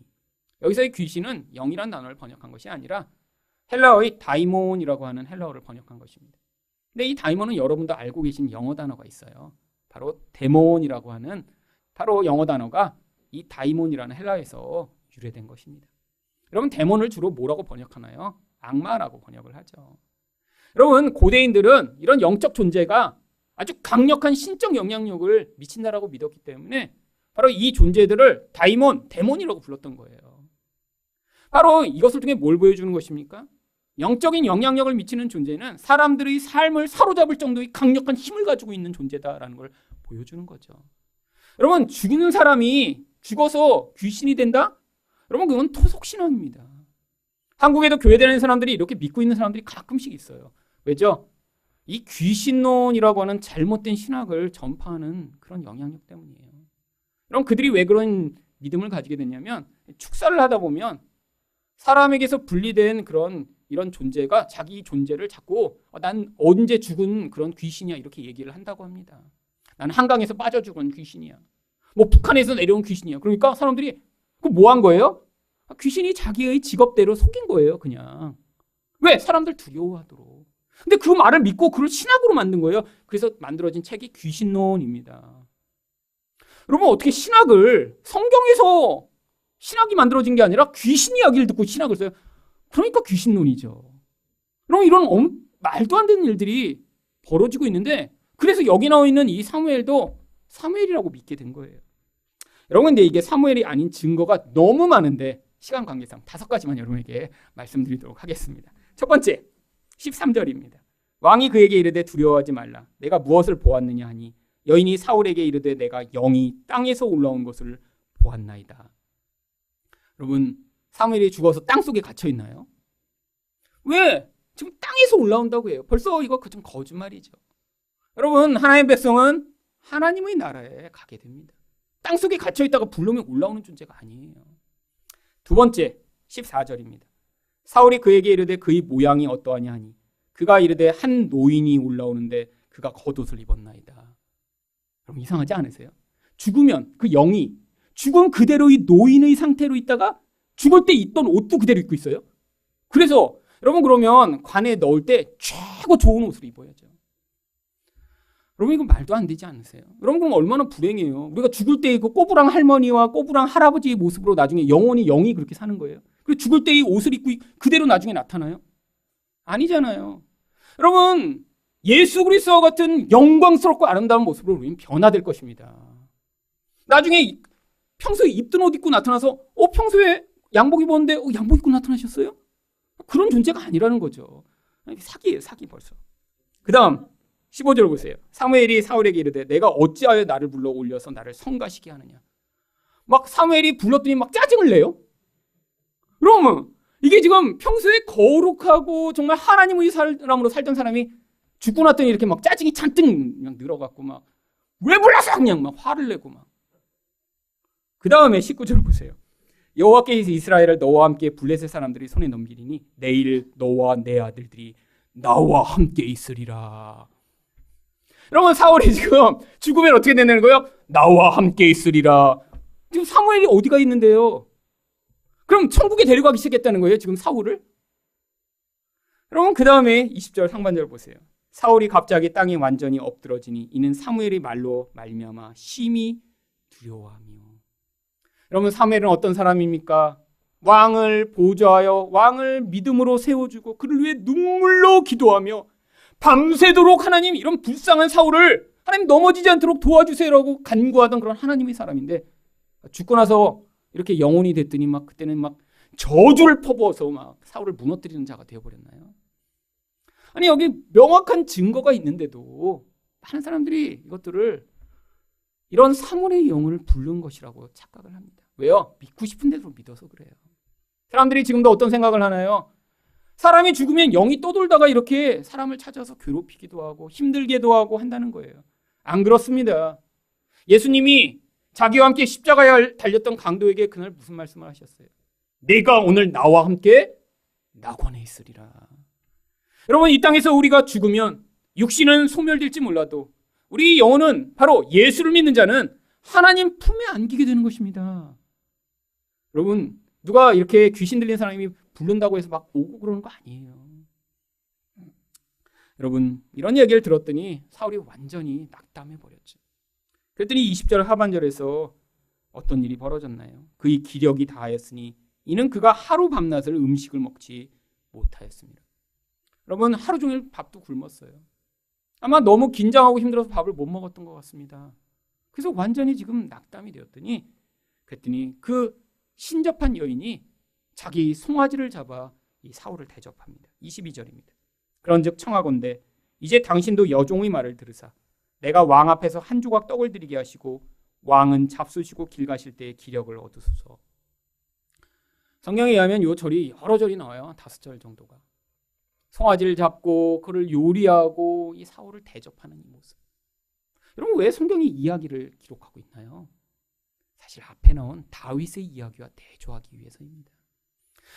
여기서의 귀신은 영이라는 단어를 번역한 것이 아니라 헬라어의 다이몬이라고 하는 헬라어를 번역한 것입니다. 근데 이 다이몬은 여러분도 알고 계신 영어 단어가 있어요. 바로 데몬이라고 하는 바로 영어 단어가 이 다이몬이라는 헬라어에서 유래된 것입니다. 여러분, 데몬을 주로 뭐라고 번역하나요? 악마라고 번역을 하죠. 여러분, 고대인들은 이런 영적 존재가 아주 강력한 신적 영향력을 미친다라고 믿었기 때문에 바로 이 존재들을 다이몬, 데몬이라고 불렀던 거예요. 바로 이것을 통해 뭘 보여주는 것입니까? 영적인 영향력을 미치는 존재는 사람들의 삶을 사로잡을 정도의 강력한 힘을 가지고 있는 존재다라는 걸 보여주는 거죠. 여러분, 죽는 사람이 죽어서 귀신이 된다? 여러분, 그건 토속신앙입니다. 한국에도 교회 다니는 사람들이 이렇게 믿고 있는 사람들이 가끔씩 있어요. 왜죠? 이 귀신론이라고 하는 잘못된 신학을 전파하는 그런 영향력 때문이에요. 그럼 그들이 왜 그런 믿음을 가지게 됐냐면 축사를 하다 보면 사람에게서 분리된 그런 이런 존재가 자기 존재를 자꾸 난 언제 죽은 그런 귀신이야 이렇게 얘기를 한다고 합니다. 나는 한강에서 빠져 죽은 귀신이야. 뭐 북한에서 내려온 귀신이야. 그러니까 사람들이 그 뭐 한 거예요? 귀신이 자기의 직업대로 속인 거예요, 그냥. 왜? 사람들 두려워하도록. 근데 그 말을 믿고 그걸 신학으로 만든 거예요. 그래서 만들어진 책이 귀신론입니다. 여러분, 어떻게 신학을 성경에서 신학이 만들어진 게 아니라 귀신 이야기를 듣고 신학을 써요? 그러니까 귀신론이죠. 그럼 이런 말도 안 되는 일들이 벌어지고 있는데, 그래서 여기 나와 있는 이 사무엘도 사무엘이라고 믿게 된 거예요. 여러분, 근데 이게 사무엘이 아닌 증거가 너무 많은데 시간 관계상 5가지만 여러분에게 말씀드리도록 하겠습니다. 첫 번째, 13절입니다. 왕이 그에게 이르되 두려워하지 말라. 내가 무엇을 보았느냐 하니 여인이 사울에게 이르되 내가 영이 땅에서 올라온 것을 보았나이다. 여러분, 사무엘이 죽어서 땅 속에 갇혀 있나요? 왜? 지금 땅에서 올라온다고 해요. 벌써 이거 좀 거짓말이죠. 여러분, 하나님의 백성은 하나님의 나라에 가게 됩니다. 땅 속에 갇혀 있다가 불러면 올라오는 존재가 아니에요. 두 번째, 14절입니다. 사울이 그에게 이르되 그의 모양이 어떠하냐 하니 그가 이르되 한 노인이 올라오는데 그가 겉옷을 입었나이다. 여러분, 이상하지 않으세요? 죽으면 그 영이 죽은 그대로의 노인의 상태로 있다가 죽을 때 입던 옷도 그대로 입고 있어요. 그래서 여러분, 그러면 관에 넣을 때 최고 좋은 옷을 입어야죠. 여러분, 이건 말도 안 되지 않으세요? 여러분, 그럼 얼마나 불행해요. 우리가 죽을 때 그 꼬부랑 할머니와 꼬부랑 할아버지의 모습으로 나중에 영원히 영이 그렇게 사는 거예요. 그리고 죽을 때 이 옷을 입고 그대로 나중에 나타나요? 아니잖아요. 여러분, 예수 그리스도와 같은 영광스럽고 아름다운 모습으로 우리는 변화될 것입니다. 나중에 평소에 입던 옷 입고 나타나서 평소에 양복 입었는데 양복 입고 나타나셨어요? 그런 존재가 아니라는 거죠. 사기예요, 사기 벌써. 그 다음 15절 보세요. 사무엘이 사울에게 이르되 내가 어찌하여 나를 불러 올려서 나를 성가시게 하느냐. 막 사무엘이 불렀더니 막 짜증을 내요. 그러면 이게 지금 평소에 거룩하고 정말 하나님의 사람으로 살던 사람이 죽고 났더니 이렇게 막 짜증이 잔뜩 그냥 늘어갖고 막 왜 불렀어? 그냥 막 화를 내고 막. 그 다음에 19절 보세요. 여호와께서 이스라엘을 너와 함께 블레셋 사람들이 손에 넘기리니 내일 너와 내 아들들이 나와 함께 있으리라. 여러분, 사울이 지금 죽으면 어떻게 되는 거예요? 나와 함께 있으리라. 지금 사무엘이 어디가 있는데요? 그럼 천국에 데려가기 시작했다는 거예요, 지금 사울을? 여러분, 그 다음에 20절 상반절 보세요. 사울이 갑자기 땅에 완전히 엎드러지니 이는 사무엘의 말로 말미암아 심히 두려워하며. 여러분, 사무엘은 어떤 사람입니까? 왕을 보좌하여 왕을 믿음으로 세워주고 그를 위해 눈물로 기도하며 밤새도록 하나님, 이런 불쌍한 사울을 하나님 넘어지지 않도록 도와주세요라고 간구하던 그런 하나님의 사람인데, 죽고 나서 이렇게 영혼이 됐더니 막 그때는 막 저주를 퍼부어서 막 사울을 무너뜨리는 자가 되어버렸나요? 아니, 여기 명확한 증거가 있는데도 많은 사람들이 이것들을 이런 사물의 영혼을 부른 것이라고 착각을 합니다. 왜요? 믿고 싶은 대로 믿어서 그래요. 사람들이 지금도 어떤 생각을 하나요? 사람이 죽으면 영이 떠돌다가 이렇게 사람을 찾아서 괴롭히기도 하고 힘들게도 하고 한다는 거예요. 안 그렇습니다. 예수님이 자기와 함께 십자가에 달렸던 강도에게 그날 무슨 말씀을 하셨어요? 내가 오늘 나와 함께 낙원에 있으리라. 여러분, 이 땅에서 우리가 죽으면 육신은 소멸될지 몰라도 우리 영혼은 바로 예수를 믿는 자는 하나님 품에 안기게 되는 것입니다. 여러분, 누가 이렇게 귀신 들린 사람이 부른다고 해서 막 오고 그러는 거 아니에요. 여러분, 이런 얘기를 들었더니 사울이 완전히 낙담해버렸죠. 그랬더니 20절 하반절에서 어떤 일이 벌어졌나요? 그의 기력이 다하였으니 이는 그가 하루 밤낮을 음식을 먹지 못하였습니다. 여러분, 하루 종일 밥도 굶었어요. 아마 너무 긴장하고 힘들어서 밥을 못 먹었던 것 같습니다. 그래서 완전히 지금 낙담이 되었더니 그랬더니 그 신접한 여인이 자기 송아지를 잡아 이 사울을 대접합니다. 22절입니다. 그런즉 청하건대 이제 당신도 여종의 말을 들으사 내가 왕 앞에서 한 조각 떡을 드리게 하시고 왕은 잡수시고 길 가실 때에 기력을 얻으소서. 성경에 의하면 이 절이 여러 절이 나와요. 5절 정도가. 송아지를 잡고 그를 요리하고 이 사울을 대접하는 이 모습. 여러분, 왜 성경이 이야기를 기록하고 있나요? 사실 앞에 나온 다윗의 이야기와 대조하기 위해서입니다.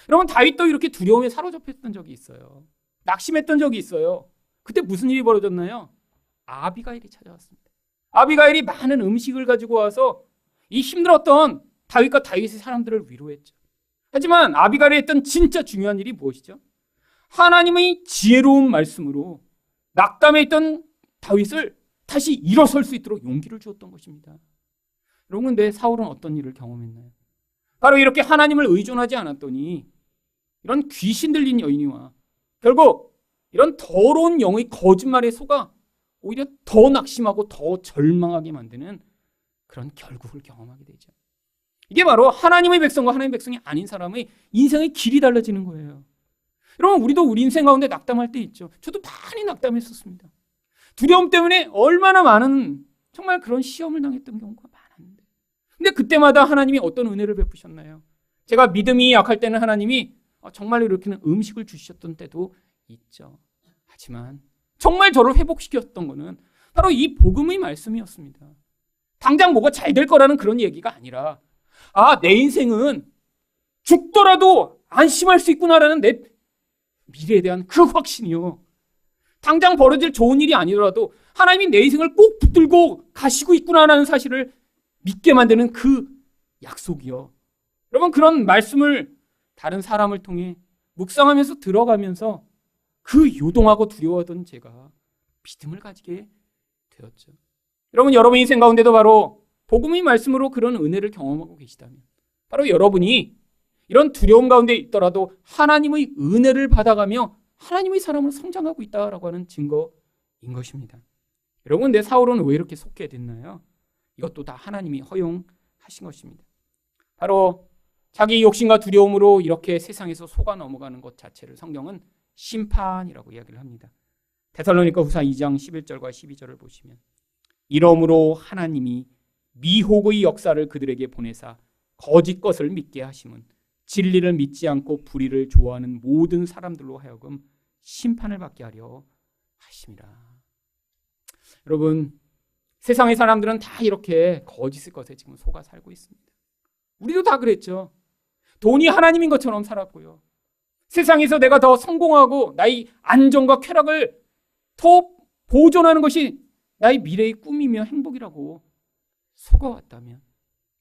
여러분, 다윗도 이렇게 두려움에 사로잡혔던 적이 있어요. 낙심했던 적이 있어요. 그때 무슨 일이 벌어졌나요? 아비가일이 찾아왔습니다. 아비가일이 많은 음식을 가지고 와서 이 힘들었던 다윗과 다윗의 사람들을 위로했죠. 하지만 아비갈이 했던 진짜 중요한 일이 무엇이죠? 하나님의 지혜로운 말씀으로 낙담해 있던 다윗을 다시 일어설 수 있도록 용기를 주었던 것입니다. 여러분, 근데 사울은 어떤 일을 경험했나요? 바로 이렇게 하나님을 의존하지 않았더니 이런 귀신 들린 여인이와 결국 이런 더러운 영의 거짓말에 속아 오히려 더 낙심하고 더 절망하게 만드는 그런 결국을 경험하게 되죠. 이게 바로 하나님의 백성과 하나님의 백성이 아닌 사람의 인생의 길이 달라지는 거예요. 여러분, 우리도 우리 인생 가운데 낙담할 때 있죠. 저도 많이 낙담했었습니다. 두려움 때문에 얼마나 많은 정말 그런 시험을 당했던 경우가 많았는데, 근데 그때마다 하나님이 어떤 은혜를 베푸셨나요? 제가 믿음이 약할 때는 하나님이 정말로 이렇게는 음식을 주셨던 때도 있죠. 하지만 정말 저를 회복시켰던 거는 바로 이 복음의 말씀이었습니다. 당장 뭐가 잘 될 거라는 그런 얘기가 아니라, 내 인생은 죽더라도 안심할 수 있구나라는 내 미래에 대한 그 확신이요. 당장 벌어질 좋은 일이 아니더라도 하나님이 내 인생을 꼭 붙들고 가시고 있구나라는 사실을 믿게 만드는 그 약속이요. 여러분, 그런 말씀을 다른 사람을 통해 묵상하면서 들어가면서 그 요동하고 두려워하던 제가 믿음을 가지게 되었죠. 여러분, 여러분 인생 가운데도 바로 복음의 말씀으로 그런 은혜를 경험하고 계시다면, 바로 여러분이 이런 두려움 가운데 있더라도 하나님의 은혜를 받아가며 하나님의 사람으로 성장하고 있다라고 하는 증거인 것입니다. 여러분, 내 사울은 왜 이렇게 속게 됐나요? 이것도 다 하나님이 허용하신 것입니다. 바로 자기 욕심과 두려움으로 이렇게 세상에서 속아 넘어가는 것 자체를 성경은 심판이라고 이야기를 합니다. 데살로니가 후서 2장 11절과 12절을 보시면, 이러므로 하나님이 미혹의 역사를 그들에게 보내사 거짓 것을 믿게 하심은 진리를 믿지 않고 불의를 좋아하는 모든 사람들로 하여금 심판을 받게 하려 하심이라. 여러분, 세상의 사람들은 다 이렇게 거짓의 것에 지금 속아 살고 있습니다. 우리도 다 그랬죠. 돈이 하나님인 것처럼 살았고요. 세상에서 내가 더 성공하고 나의 안정과 쾌락을 더 보존하는 것이 나의 미래의 꿈이며 행복이라고 속아왔다면,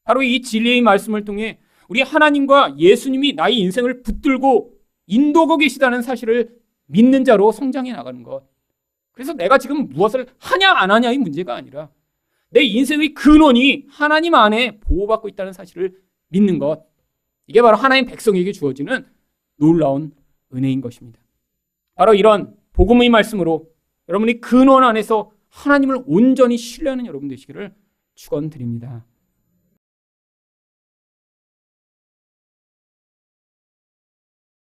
바로 이 진리의 말씀을 통해 우리 하나님과 예수님이 나의 인생을 붙들고 인도하고 계시다는 사실을 믿는 자로 성장해 나가는 것. 그래서 내가 지금 무엇을 하냐 안 하냐의 문제가 아니라 내 인생의 근원이 하나님 안에 보호받고 있다는 사실을 믿는 것. 이게 바로 하나님 백성에게 주어지는 놀라운 은혜인 것입니다. 바로 이런 복음의 말씀으로 여러분이 근원 안에서 하나님을 온전히 신뢰하는 여러분 되시기를 축원드립니다.